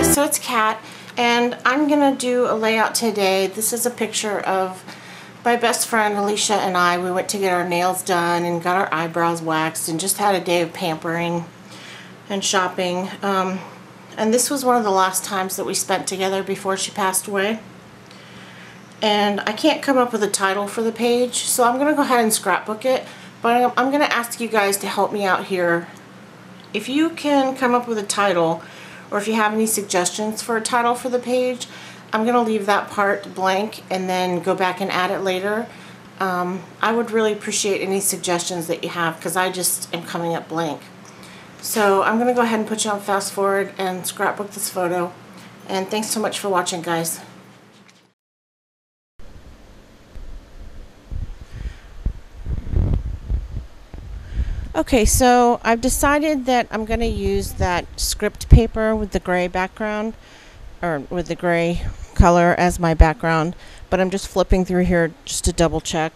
guys, so it's Kat, and I'm gonna do a layout today. This is a picture of my best friend Alicia and I. We went to get our nails done and got our eyebrows waxed and just had a day of pampering and shopping. And this was one of the last times that we spent together before she passed away. And I can't come up with a title for the page, so I'm gonna go ahead and scrapbook it, but I'm gonna ask you guys to help me out here. If you can come up with a title, or if you have any suggestions for a title for the page, I'm going to leave that part blank and then go back and add it later. I would really appreciate any suggestions that you have, because I just am coming up blank. So I'm going to go ahead and put you on fast forward and scrapbook this photo. And thanks so much for watching, guys. Okay, so I've decided that I'm going to use that script paper with the gray background, or with the gray color as my background, but I'm just flipping through here just to double check.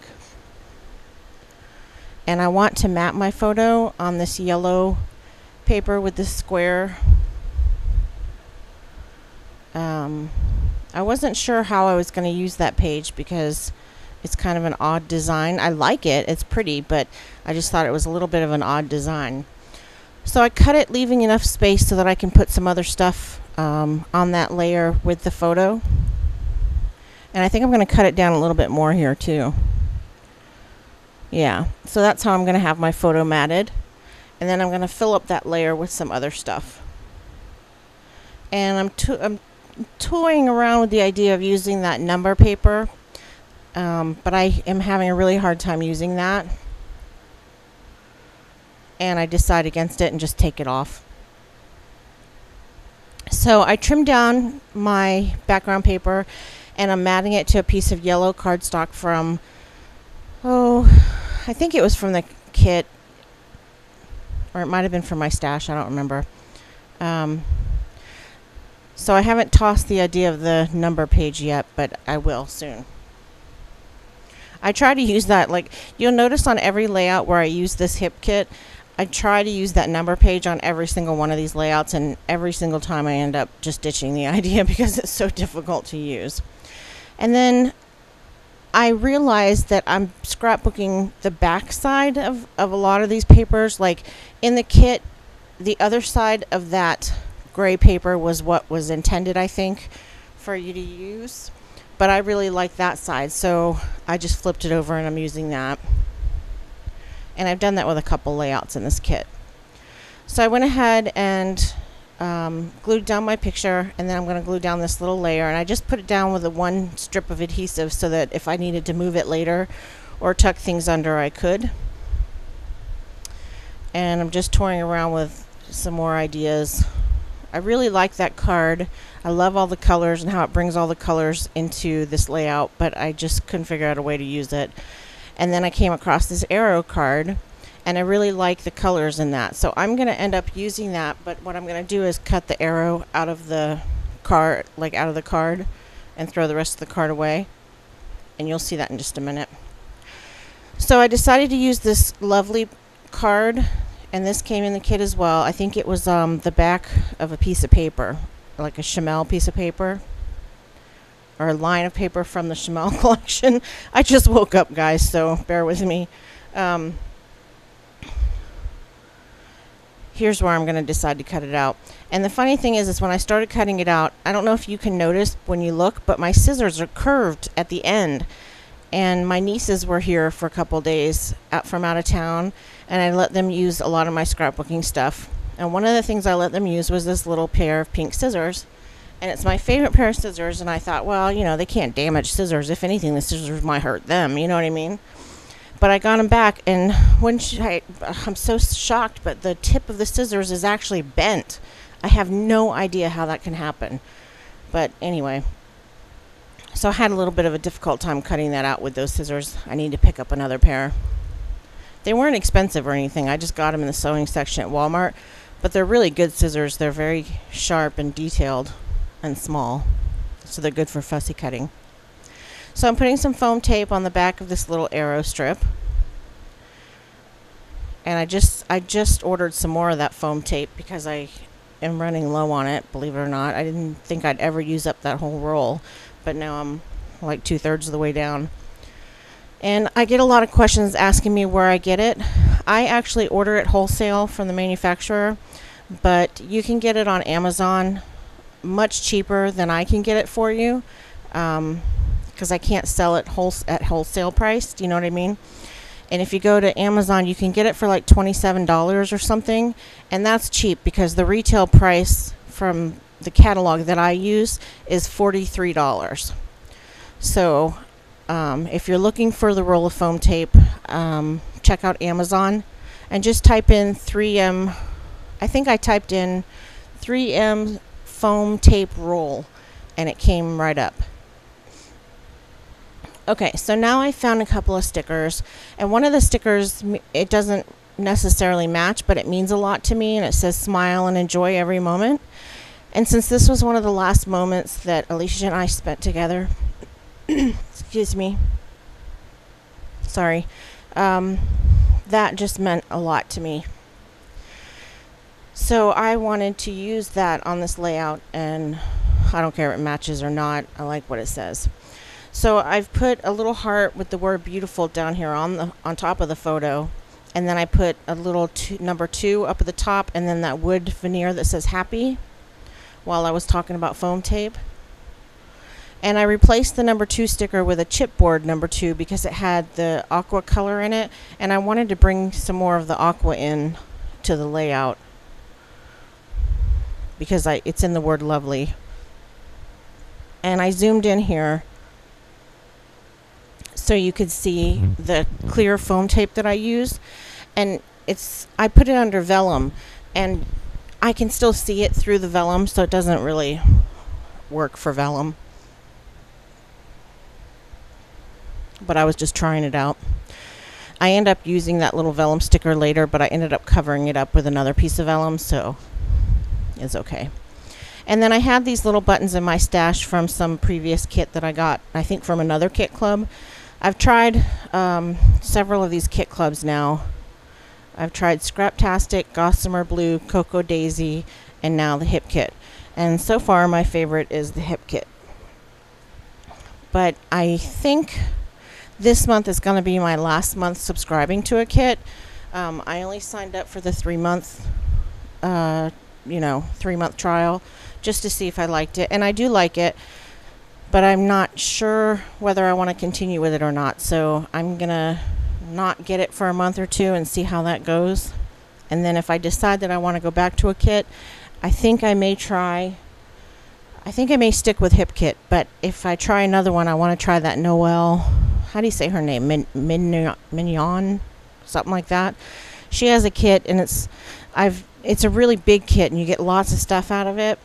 And I want to map my photo on this yellow paper with this square. I wasn't sure how I was going to use that page because it's kind of an odd design. I like it, it's pretty, but I just thought it was a little bit of an odd design. So I cut it, leaving enough space so that I can put some other stuff on that layer with the photo. And I think I'm going to cut it down a little bit more here too. Yeah, so that's how I'm going to have my photo matted. And then I'm going to fill up that layer with some other stuff. And I'm toying around with the idea of using that number paper. But I am having a really hard time using that, and I decide against it and just take it off. So I trimmed down my background paper, and I'm matting it to a piece of yellow cardstock from, I think it was from the kit, or it might have been from my stash, I don't remember. So I haven't tossed the idea of the number page yet, but I will soon. I try to use that, like, you'll notice on every layout where I use this hip kit, I try to use that number page on every single one of these layouts, and every single time I end up just ditching the idea because it's so difficult to use. And then I realized that I'm scrapbooking the back side of a lot of these papers. Like in the kit, the other side of that gray paper was what was intended, I think, for you to use. But I really like that side, so I just flipped it over and I'm using that. And I've done that with a couple layouts in this kit. So I went ahead and glued down my picture, and then I'm going to glue down this little layer, and I just put it down with one strip of adhesive so that if I needed to move it later or tuck things under, I could. And I'm just toying around with some more ideas. I really like that card. I love all the colors and how it brings all the colors into this layout, but I just couldn't figure out a way to use it. And then I came across this arrow card, and I really like the colors in that. So I'm going to end up using that, but what I'm going to do is cut the arrow out of the card, like out of the card, and throw the rest of the card away. And you'll see that in just a minute. So I decided to use this lovely card, and this came in the kit as well. I think it was the back of a piece of paper, like a Chamel piece of paper, or a line of paper from the Chamel collection. I just woke up, guys, so bear with me. Here's where I'm going to decide to cut it out. And the funny thing is when I started cutting it out, I don't know if you can notice when you look, but my scissors are curved at the end. And my nieces were here for a couple days from out of town, and I let them use a lot of my scrapbooking stuff. And one of the things I let them use was this little pair of pink scissors. And it's my favorite pair of scissors, and I thought, well, you know, they can't damage scissors. If anything, the scissors might hurt them, you know what I mean? But I got them back, and when I'm so shocked, but the tip of the scissors is actually bent. I have no idea how that can happen. But anyway, so I had a little bit of a difficult time cutting that out with those scissors. I need to pick up another pair. They weren't expensive or anything. I just got them in the sewing section at Walmart. But they're really good scissors. They're very sharp and detailed and small. So they're good for fussy cutting. So I'm putting some foam tape on the back of this little arrow strip. And I just ordered some more of that foam tape because I am running low on it, believe it or not. I didn't think I'd ever use up that whole roll, but now I'm like 2/3 of the way down. And I get a lot of questions asking me where I get it. I actually order it wholesale from the manufacturer, but you can get it on Amazon much cheaper than I can get it for you, because I can't sell it at wholesale price. Do you know what I mean? And if you go to Amazon, you can get it for like $27 or something, and that's cheap because the retail price from the catalog that I use is $43. So if you're looking for the roll of foam tape, check out Amazon and just type in 3M. I think I typed in 3M foam tape roll and it came right up. Okay, so now I found a couple of stickers, and one of the stickers, it doesn't necessarily match, but it means a lot to me, and it says smile and enjoy every moment. And since this was one of the last moments that Alicia and I spent together, excuse me, sorry, that just meant a lot to me. So I wanted to use that on this layout, and I don't care if it matches or not, I like what it says. So I've put a little heart with the word beautiful down here on top of the photo, and then I put a little number 2 up at the top, and then that wood veneer that says happy while I was talking about foam tape. And I replaced the number 2 sticker with a chipboard number 2 because it had the aqua color in it, and I wanted to bring some more of the aqua in to the layout because it's in the word lovely. And I zoomed in here so you could see the clear foam tape that I use, and I put it under vellum, and I can still see it through the vellum, so it doesn't really work for vellum, but I was just trying it out. I end up using that little vellum sticker later, but I ended up covering it up with another piece of vellum, so it's okay. And then I had these little buttons in my stash from some previous kit that I got, I think from another kit club. I've tried several of these kit clubs now. I've tried Scraptastic, Gossamer Blue, Cocoa Daisy, and now the Hip Kit. And so far my favorite is the Hip Kit. But I think this month is going to be my last month subscribing to a kit. I only signed up for the 3-month 3-month trial just to see if I liked it, and I do like it, but I'm not sure whether I want to continue with it or not, so I'm gonna not get it for a month or two and see how that goes. And then if I decide that I want to go back to a kit, I think I may stick with Hip Kit, but if I try another one, I want to try that Noelle, how do you say her name, Mignon, something like that. She has a kit, and it's a really big kit, and you get lots of stuff out of it,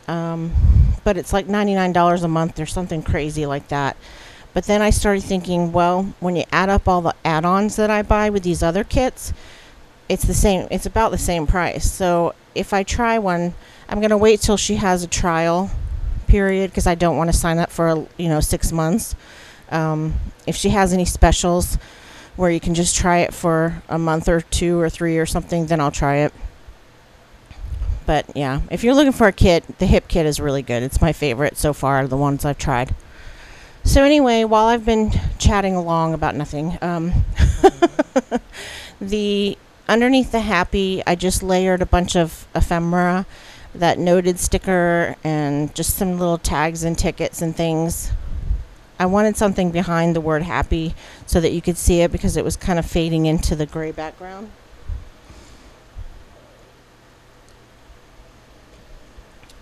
but it's like $99 a month or something crazy like that. But then I started thinking, well, when you add up all the add-ons that I buy with these other kits, it's about the same price. So if I try one, I'm going to wait till she has a trial period because I don't want to sign up for 6 months. If she has any specials where you can just try it for a month or 2 or 3 or something, then I'll try it. But yeah, if you're looking for a kit, the Hip Kit is really good. It's my favorite so far of the ones I've tried. So anyway, while I've been chatting along about nothing, underneath the happy, I just layered a bunch of ephemera, that noted sticker, and just some little tags and tickets and things. I wanted something behind the word happy so that you could see it because it was kind of fading into the gray background.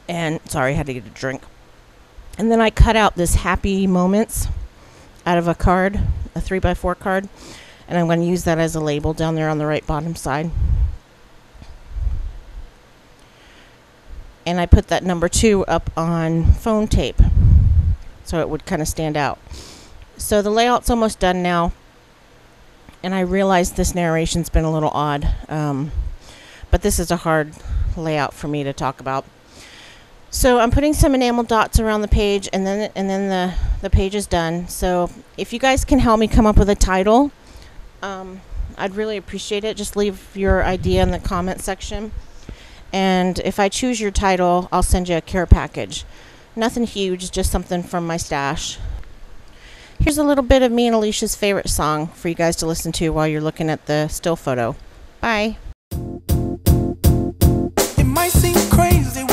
And sorry, I had to get a drink. And then I cut out this happy moments out of a card, a 3x4 card, and I'm going to use that as a label down there on the right bottom side. And I put that number 2 up on foam tape so it would kind of stand out. So the layout's almost done now, and I realize this narration's been a little odd, but this is a hard layout for me to talk about. So I'm putting some enamel dots around the page, and then the page is done. So if you guys can help me come up with a title, I'd really appreciate it. Just leave your idea in the comment section. And if I choose your title, I'll send you a care package. Nothing huge, just something from my stash. Here's a little bit of me and Alicia's favorite song for you guys to listen to while you're looking at the still photo. Bye. It might seem crazy